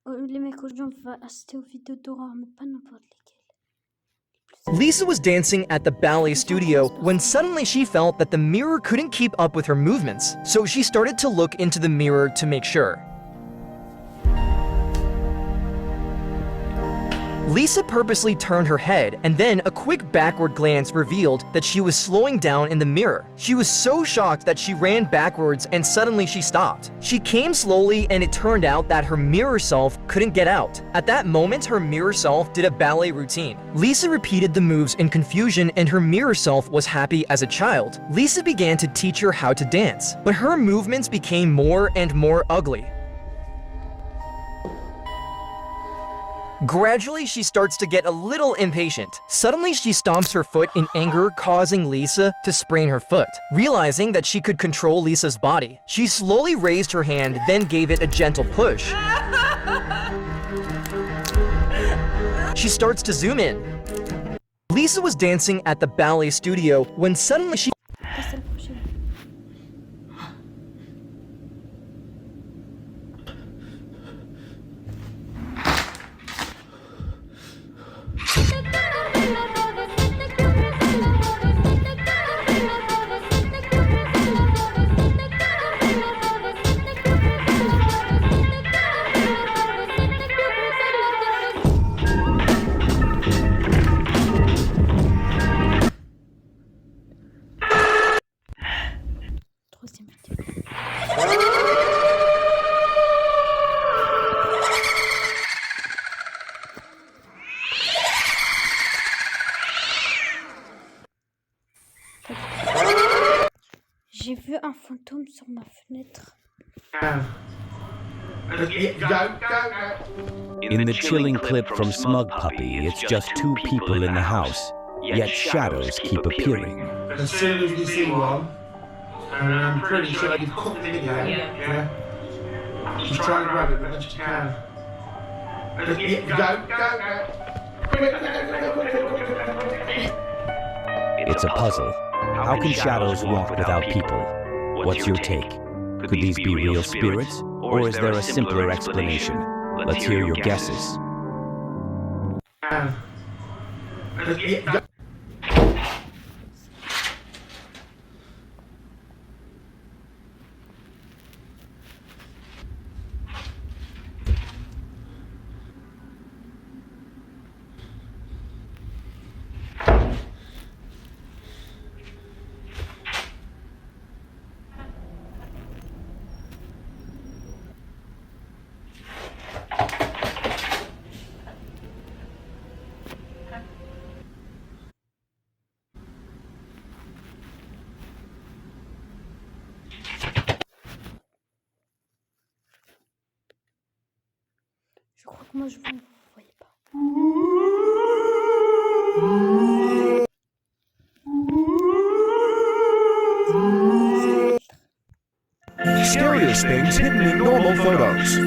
Les mecs aujourd'hui, on va assister aux vidéos d'horreur, mais pas n'importe lesquelles. Lisa was dancing at the ballet studio when suddenly she felt that the mirror couldn't keep up with her movements, so she started to look into the mirror to make sure. Lisa purposely turned her head, and then a quick backward glance revealed that she was slowing down in the mirror. She was so shocked that she ran backwards and suddenly she stopped. She came slowly and it turned out that her mirror self couldn't get out. At that moment, her mirror self did a ballet routine. Lisa repeated the moves in confusion and her mirror self was happy as a child. Lisa began to teach her how to dance, but her movements became more and more ugly. Gradually, she starts to get a little impatient. Suddenly, she stomps her foot in anger, causing Lisa to sprain her foot. Realizing that she could control Lisa's body, she slowly raised her hand, then gave it a gentle push. She starts to zoom in. Lisa was dancing at the ballet studio when suddenly she... J'ai vu un fantôme sur ma fenêtre. In the chilling clip from Smug Puppy, it's just two people in the house, yet shadows keep appearing. As soon as you see one, and I'm pretty sure you've caught the video, yeah? Just try and grab it the best you can. It's a puzzle. How can shadows walk without people? What's your take? Could these be real spirits, or is there a simpler explanation? Let's hear your guesses. Je crois que moi je vous voyez pas. Scariest things hidden in normal photos.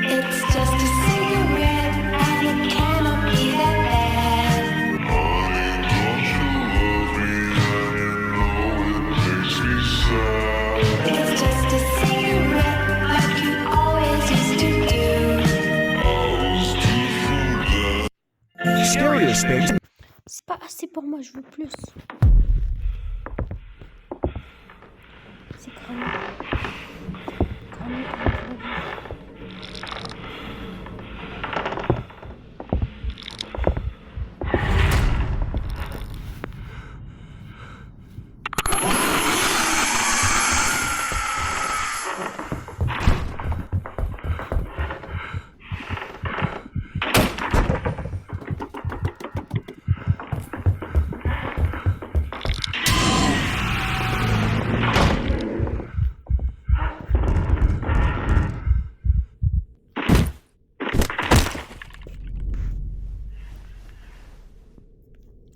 It's just a cigarette and it cannot be that bad. It's just a cigarette like you always used to do. Scariest things. C'est pas assez pour moi, je veux plus. C'est cramé. Cramé.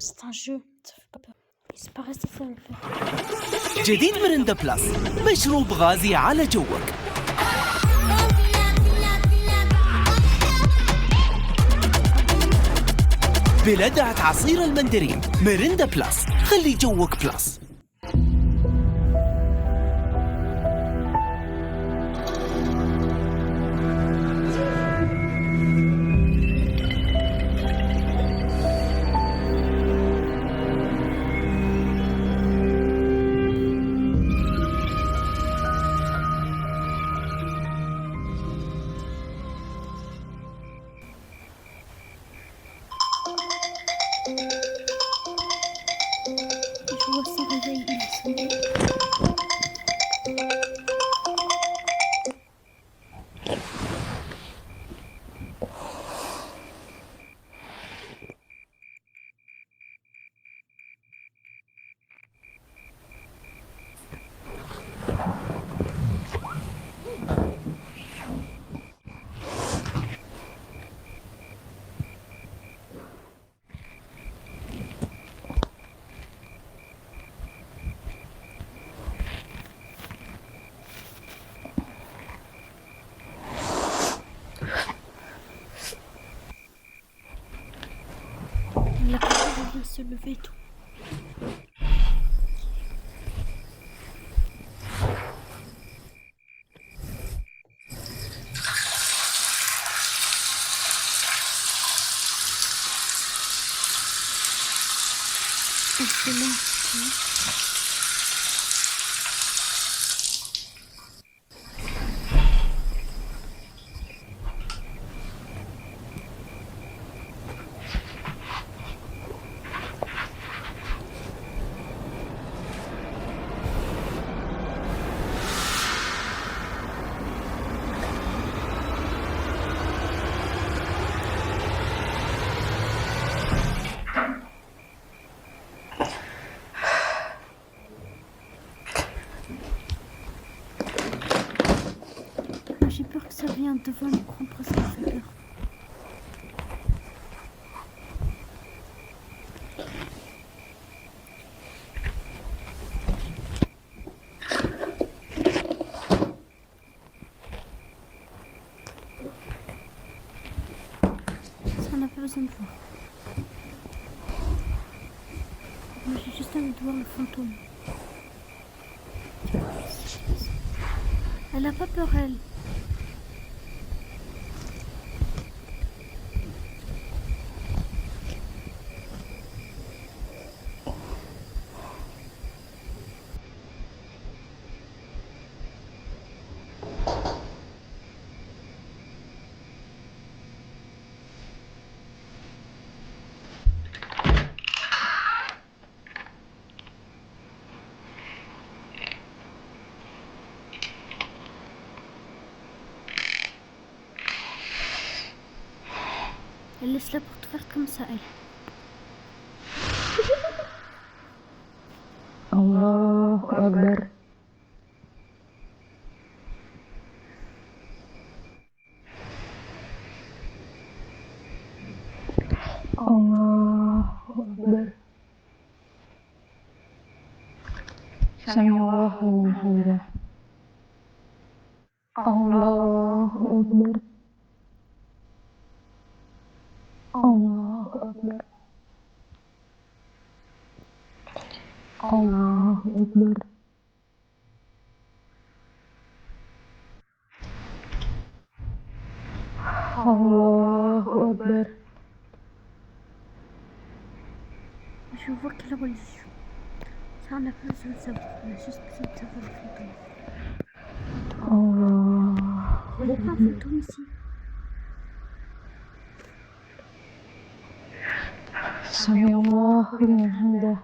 C'est un jeu, ça fait pas peur. Il paraît que ça va le faire. جديد مرندا بلس، مشروب غازي على جوك. بلدعة عصير المندرين، مرندا بلس، خلي جوك بلس. se lever et tout. C'est long. J'ai peur que ça vienne devant l'écran parce que ça me fait peur. Ça, on n'a pas besoin de voir. Moi, j'ai juste envie de voir le fantôme. Elle a pas peur, elle. Elle laisse-la pour te faire comme ça, elle. Allahu Akbar. Allahu Akbar. Sami'allahu liman hamidah. Allahu Akbar. Allahu Akbar. Allahu Akbar. Allahu Akbar. Je vois quelle religion. Ça, on n'a pas besoin de savoir. On a juste besoin de savoir le fantôme. Allah. Il y a pas un fantôme ici. Sami'allahu liman hamidah.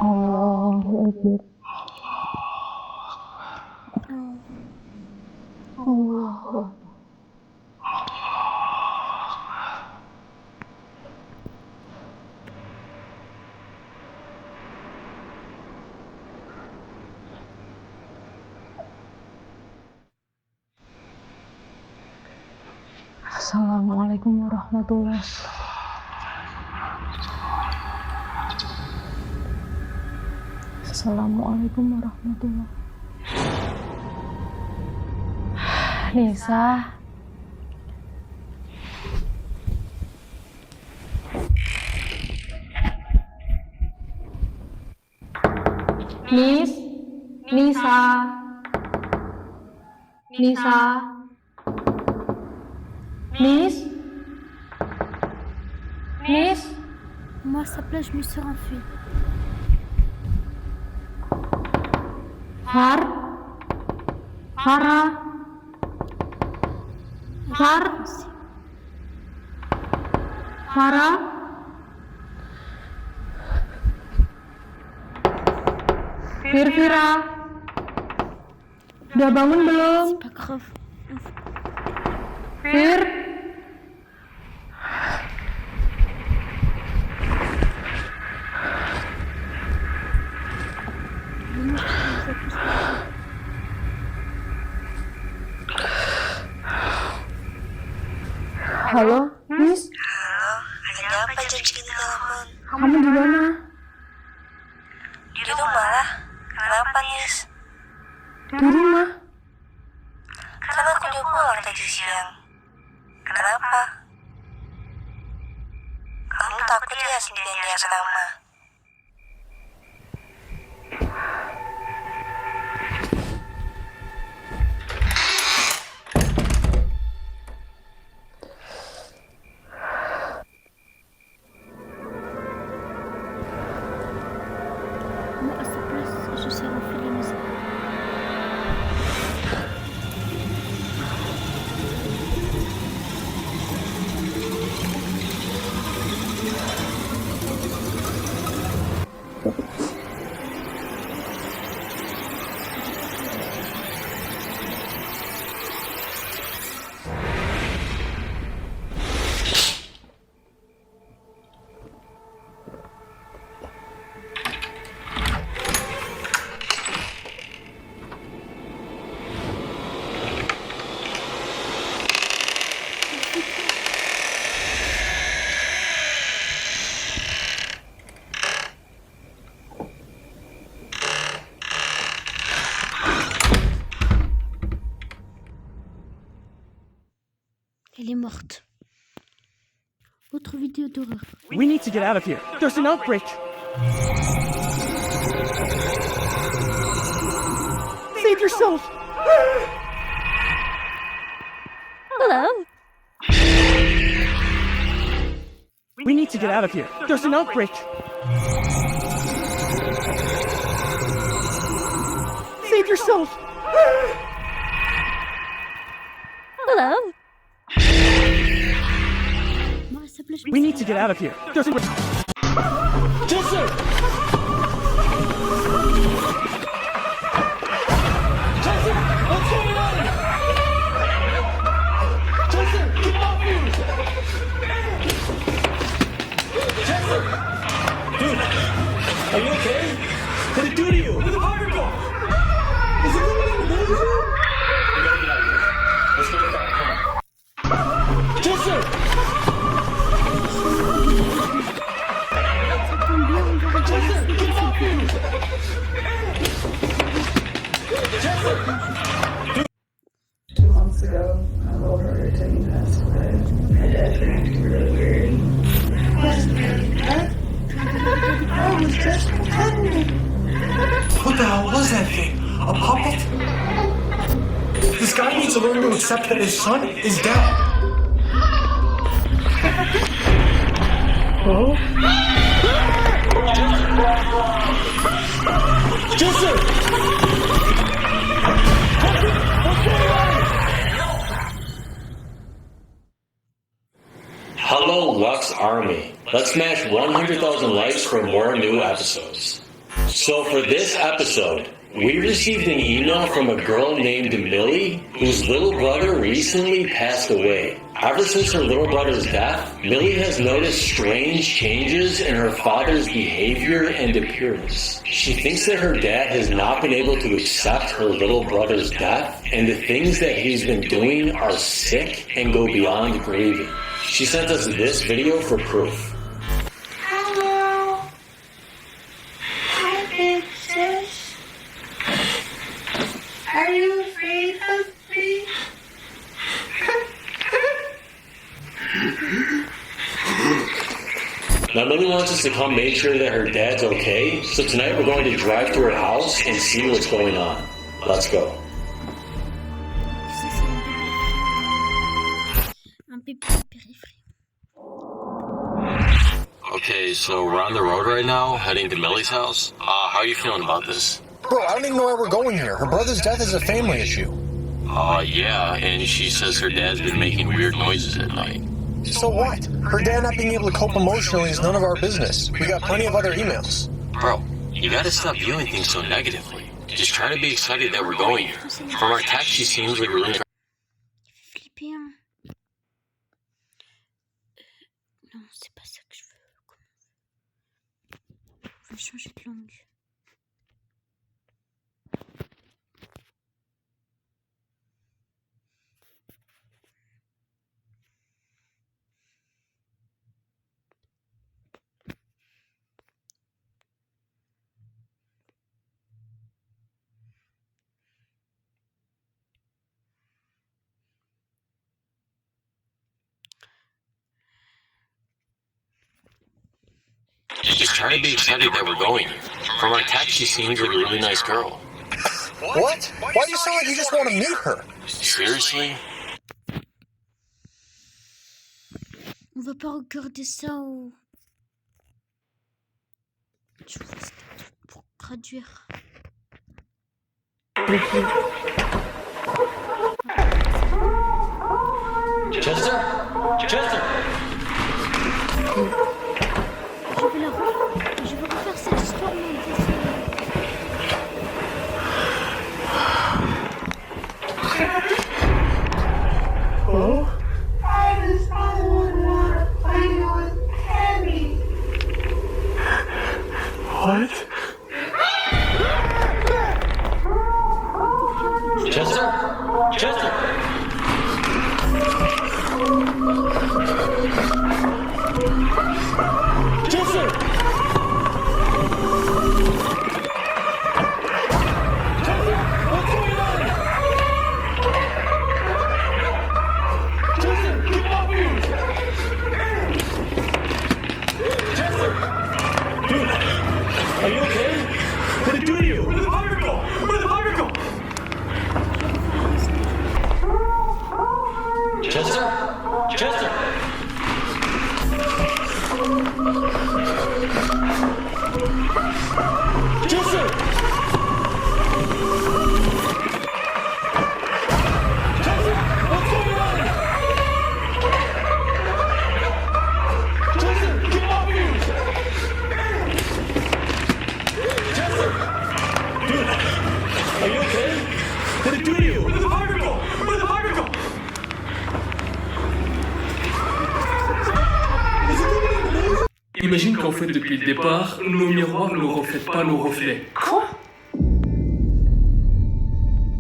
Allahu Akbar. Allahu Akbar. Assalamualaikum warahmatullahi wabarakatuh. Assalamualaikum warahmatullahi wabarakatuh. Lisa. Lisa. Moi, à sa place, je me serais enfuie. Farah. Fira. Udah bangun belum? C'est pas grave. Fir. Halo, Miss. Halo, ada apa jam segini telepon? Kamu di mana? Di rumah lah. Kenapa, Nis? Di rumah. Kan aku udah pulang tadi siang. Kenapa? Kamu takut ya sendirian di asrama? Moi, à sa place, je serais enfilé la maison. Elle est morte. Autre vidéo d'horreur. We need to get out of here. There's an outbreak. Save yourself. Hello? We need to get out of here. There's an outbreak. Save yourself. Hello? Moi, à sa place, je We need to get out of here. There's a... Jester! Jester! What's going on? Jester! Get off me! Jester! Dude! Are you okay? What did it do to you? Where'd the fire go? Is it really gonna move you? We gotta get out of here. Let's go to the car. Come on. Jester! What the hell was that thing? A puppet? This guy needs to learn to accept that his son is dead. Jester! Hello, Lux Army. Let's smash 100,000 likes for more new episodes. So for this episode, we received an email from a girl named Millie, whose little brother recently passed away. Ever since her little brother's death, Millie has noticed strange changes in her father's behavior and appearance. She thinks that her dad has not been able to accept her little brother's death, and the things that he's been doing are sick and go beyond grieving. She sent us this video for proof. Hello. Hi, big sis. Are you afraid of me? Now Millie wants us to come make sure that her dad's okay, so tonight we're going to drive to her house and see what's going on. Let's go. Ça, c'est un bébé périphérique. Okay, so we're on the road right now, heading to Millie's house. How are you feeling about this? Bro, I don't even know why we're going here. Her brother's death is a family issue. Yeah, and she says her dad's been making weird noises at night. So what? Her dad not being able to cope emotionally is none of our business. We got plenty of other emails. Bro, you gotta stop viewing things so negatively. Just try to be excited that we're going here. From our text, she seems like really... Il fait flipper, hein. Non, c'est pas ça que je veux. Je vais changer de langue. Just try to be excited that we're going. From our text, she seems like a really nice girl. What? Why do you sound like you just want to meet her? Seriously? On va pas regarder ça au... Je vois que c'était un truc pour traduire. Chester? Chester? Je vais refaire cette histoire, mais en fait, Oh? I just want to play with Penny. What? Chester? Chester? Are you okay? What did it do to you? Where did the fire go? Where did the fire go? Chester? Chester? Chester! Chester, what's going on? Chester, get off of you! Chester! Dude, are you okay? What did it do to you? Where did the fire go? Where did the fire go? Imagine qu'en fait, depuis le départ, nos miroirs ne reflètent pas nos reflets. Quoi?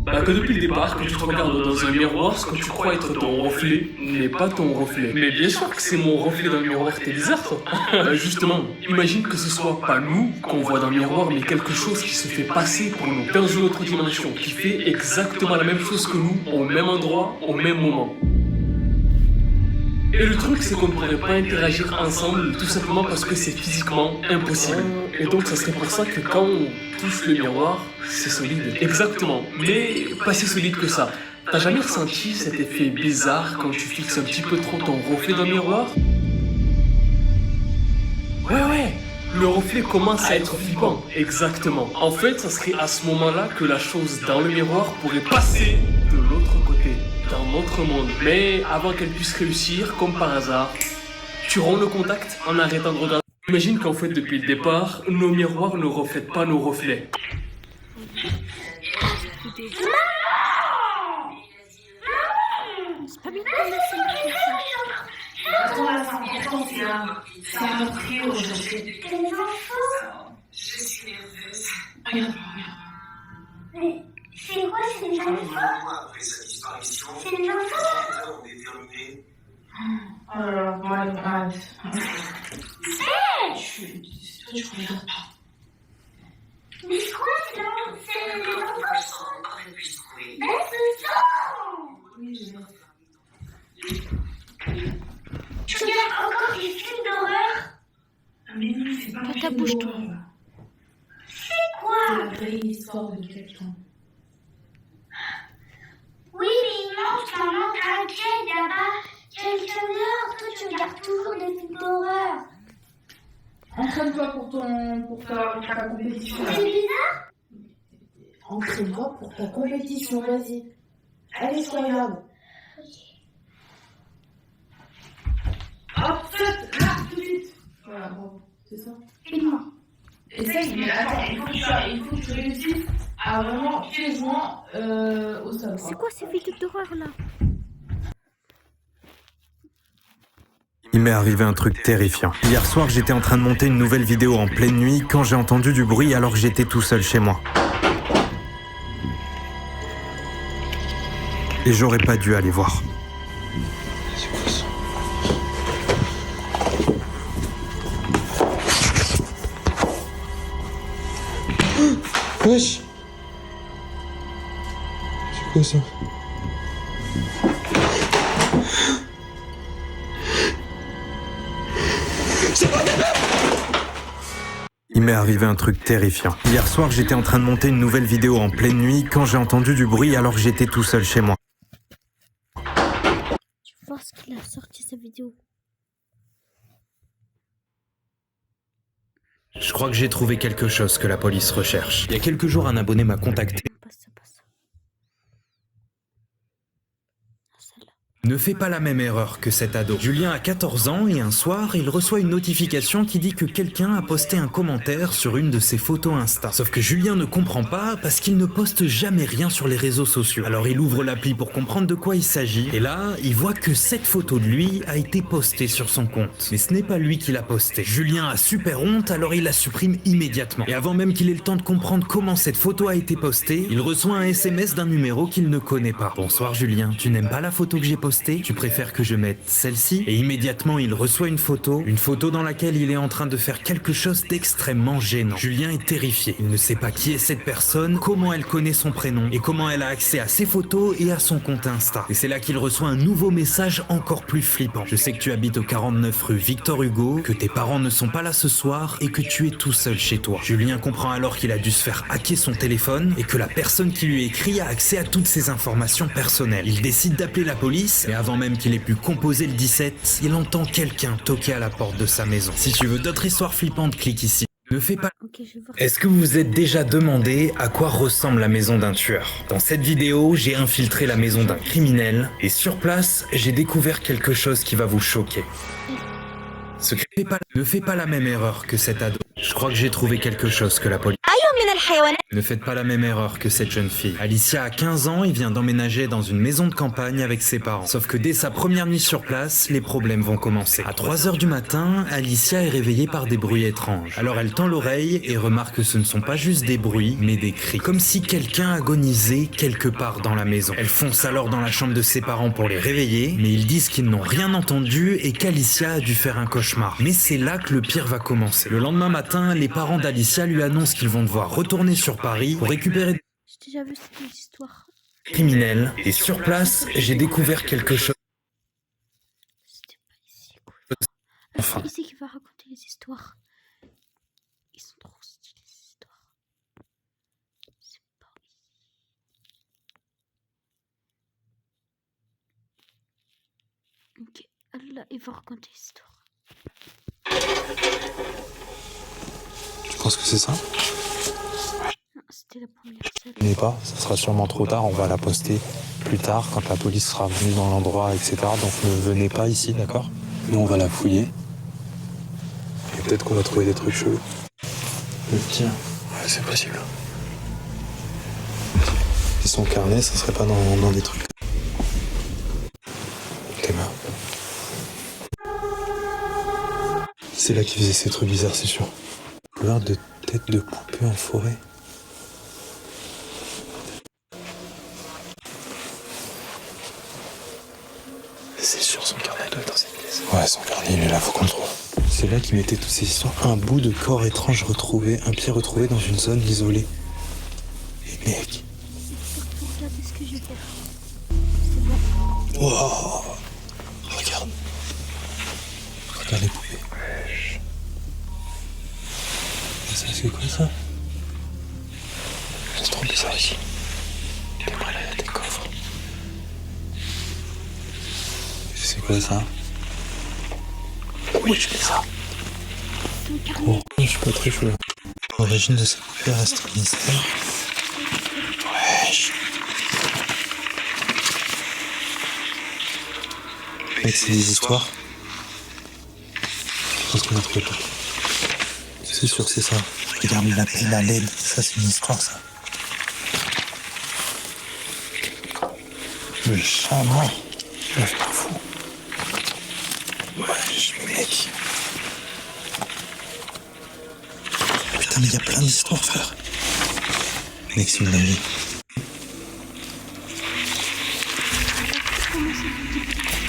Bah que depuis le départ, quand tu te regardes dans un miroir, ce que tu crois être ton reflet n'est pas ton reflet. Mais bien sûr que c'est mon reflet dans le miroir, t'es bizarre toi. Bah justement, imagine que ce soit pas nous qu'on voit dans le miroir, mais quelque chose qui se fait passer pour nous, dans une autre dimension, qui fait exactement la même chose que nous, au même endroit, au même moment. Et le truc, c'est qu'on ne pourrait pas interagir ensemble tout simplement parce que c'est physiquement impossible. Et donc, ça serait pour ça que quand on touche le miroir, c'est solide. Exactement, mais pas si solide que ça. T'as jamais ressenti cet effet bizarre quand tu fixes un petit peu trop ton reflet dans le miroir? Ouais, le reflet commence à être flippant. Exactement. En fait, ça serait à ce moment-là que la chose dans le miroir pourrait passer de l'autre côté. Dans notre monde. Mais avant qu'elle puisse réussir, comme par hasard, tu romps le contact en arrêtant de regarder. Imagine qu'en fait, depuis le départ, nos miroirs ne reflètent pas nos reflets. C'est pas bien qu'on laisse marquer ça. C'est un trio aujourd'hui. Les enfants? Je suis nerveuse. Regarde. Mais c'est quoi, c'est des enfants? C'est des enfants? Oh là là, arrête. Je regarde pas. Mais c'est quoi, c'est des enfants? Mais ce sont! Tu regardes encore des films d'horreur? Mais non, c'est pas ta bouche, toi. C'est quoi? C'est la vraie histoire de quelqu'un. Oui, mais non, maman, t'inquiète, y'a pas quelqu'un dehors. Toi, tu regardes toujours des films d'horreur. Entraîne-toi pour ta compétition. C'est bizarre? Entraîne-toi pour ta compétition, vas-y. Allez, je regarde. Hop, saute, là, tout de suite. Voilà, bravo. C'est ça. Dis-moi. Essaye, mais attends, il faut que tu réussisses à vraiment pieds-joints au sol. C'est quoi ces vidéos d'horreur là? Il m'est arrivé un truc terrifiant. Hier soir, j'étais en train de monter une nouvelle vidéo en pleine nuit quand j'ai entendu du bruit alors que j'étais tout seul chez moi. Et j'aurais pas dû aller voir. C'est quoi ça? Wesh! C'est quoi ça? C'est pas des Il m'est arrivé un truc terrifiant. Hier soir, j'étais en train de monter une nouvelle vidéo en pleine nuit quand j'ai entendu du bruit alors que j'étais tout seul chez moi. Tu vois ce qu'il a sorti sa vidéo. Je crois que j'ai trouvé quelque chose que la police recherche. Il y a quelques jours, un abonné m'a contacté. Ne fais pas la même erreur que cet ado. Julien a 14 ans et un soir, il reçoit une notification qui dit que quelqu'un a posté un commentaire sur une de ses photos Insta. Sauf que Julien ne comprend pas parce qu'il ne poste jamais rien sur les réseaux sociaux. Alors il ouvre l'appli pour comprendre de quoi il s'agit et là, il voit que cette photo de lui a été postée sur son compte. Mais ce n'est pas lui qui l'a postée. Julien a super honte, alors il la supprime immédiatement. Et avant même qu'il ait le temps de comprendre comment cette photo a été postée, il reçoit un SMS d'un numéro qu'il ne connaît pas. Bonsoir Julien, tu n'aimes pas la photo que j'ai postée ? Tu préfères que je mette celle-ci? Et immédiatement, il reçoit une photo dans laquelle il est en train de faire quelque chose d'extrêmement gênant. Julien est terrifié. Il ne sait pas qui est cette personne, comment elle connaît son prénom et comment elle a accès à ses photos et à son compte Insta. Et c'est là qu'il reçoit un nouveau message encore plus flippant. Je sais que tu habites au 49 rue Victor Hugo, que tes parents ne sont pas là ce soir et que tu es tout seul chez toi. Julien comprend alors qu'il a dû se faire hacker son téléphone et que la personne qui lui écrit a accès à toutes ses informations personnelles. Il décide d'appeler la police. Et avant même qu'il ait pu composer le 17, il entend quelqu'un toquer à la porte de sa maison. Si tu veux d'autres histoires flippantes, clique ici. Ne fais pas... Est-ce que vous vous êtes déjà demandé à quoi ressemble la maison d'un tueur? Dans cette vidéo, j'ai infiltré la maison d'un criminel et sur place, j'ai découvert quelque chose qui va vous choquer. Ne fais pas la même erreur que cet ado. Je crois que j'ai trouvé quelque chose que la police... Ne faites pas la même erreur que cette jeune fille. Alicia a 15 ans et vient d'emménager dans une maison de campagne avec ses parents. Sauf que dès sa première nuit sur place, les problèmes vont commencer. À 3h du matin, Alicia est réveillée par des bruits étranges. Alors elle tend l'oreille et remarque que ce ne sont pas juste des bruits, mais des cris. Comme si quelqu'un agonisait quelque part dans la maison. Elle fonce alors dans la chambre de ses parents pour les réveiller, mais ils disent qu'ils n'ont rien entendu et qu'Alicia a dû faire un cauchemar. Mais c'est là que le pire va commencer. Le lendemain matin, les parents d'Alicia lui annoncent qu'ils vont devoir retourner sur Paris pour récupérer des J'ai déjà vu cette histoire. criminels. Et sur place, j'ai découvert quelque chose. C'était pas ici, quoi. C'est ici qu'il va raconter les histoires. Ils sont trop stylés, ces histoires. C'est pas ici. Ok, là, il va raconter l'histoire. Tu penses que c'est ça? Non, c'était la première scène. Je n'ai pas, ça sera sûrement trop tard, on va la poster plus tard quand la police sera venue dans l'endroit, etc. Donc ne venez pas ici, d'accord? Nous on va la fouiller. Et peut-être qu'on va trouver des trucs chelous. Le tien? Ouais, c'est possible. Et son carnet, ça serait pas dans des trucs. Tes mains. C'est là qu'il faisait ces trucs bizarres, c'est sûr. Couleur de tête de poupée en forêt. C'est sûr, son carnet doit être dans cette pièce. Ouais, son carnet, il est là, faut qu'on le trouve. C'est là qu'il mettait toutes ces histoires. Un bout de corps étrange retrouvé, un pied retrouvé dans une zone isolée. Et mec. Regardez ce que je vais faire. C'est bon. Wow. Regarde. Regarde les poupées. Ça, c'est quoi ça? C'est trop bizarre ici. Après là, il y a des coffres. C'est quoi ça? Oui, je fais ça. Oh, je suis pas très chaud. L'origine de cette poupée reste un mystère. Wesh. Mec, c'est des histoires. Je pense qu'on a trouvé tout. C'est sûr, c'est ça. Regarde la paix, la laine. Ça, c'est une histoire, ça. Le chaman. Je m'en fous. Wesh, mec. Putain, mais il y a plein d'histoires, frère. Mec, c'est une dinguerie.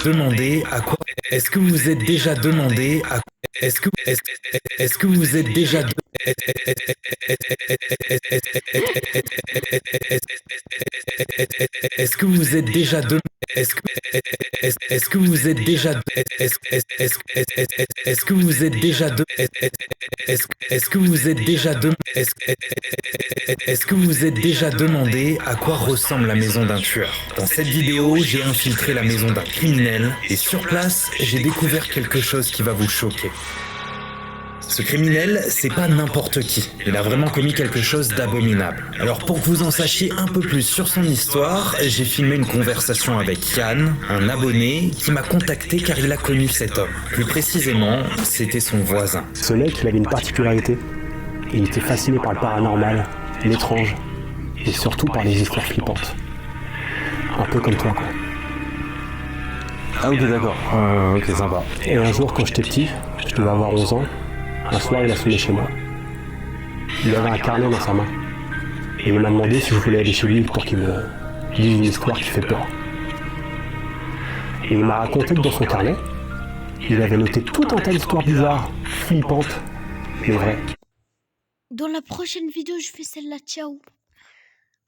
Demandez à quoi... Est-ce que vous vous êtes déjà demandé à... Est-ce que vous êtes déjà... Est-ce que vous êtes déjà Est-ce que vous êtes déjà est-ce que vous êtes déjà est-ce que vous êtes déjà demandé à quoi ressemble la maison d'un tueur? Dans cette vidéo, j'ai infiltré la maison d'un criminel et sur place, j'ai découvert quelque chose qui va vous choquer. Ce criminel, c'est pas n'importe qui. Il a vraiment commis quelque chose d'abominable. Alors pour que vous en sachiez un peu plus sur son histoire, j'ai filmé une conversation avec Yann, un abonné, qui m'a contacté car il a connu cet homme. Plus précisément, c'était son voisin. Ce mec, il avait une particularité. Il était fasciné par le paranormal, l'étrange, et surtout par les histoires flippantes. Un peu comme toi, quoi. Ah ok, d'accord. Ok, sympa. Et un jour, quand j'étais petit, je devais avoir 11 ans, un soir, il a sonné chez moi. Il avait un carnet dans sa main. Et il m'a demandé si je voulais aller chez lui pour qu'il me dise une histoire qui fait peur. Et il m'a raconté que dans son carnet, il avait noté tout un tas d'histoires bizarres, flippantes, mais vraies. Dans la prochaine vidéo, je fais celle-là. Ciao.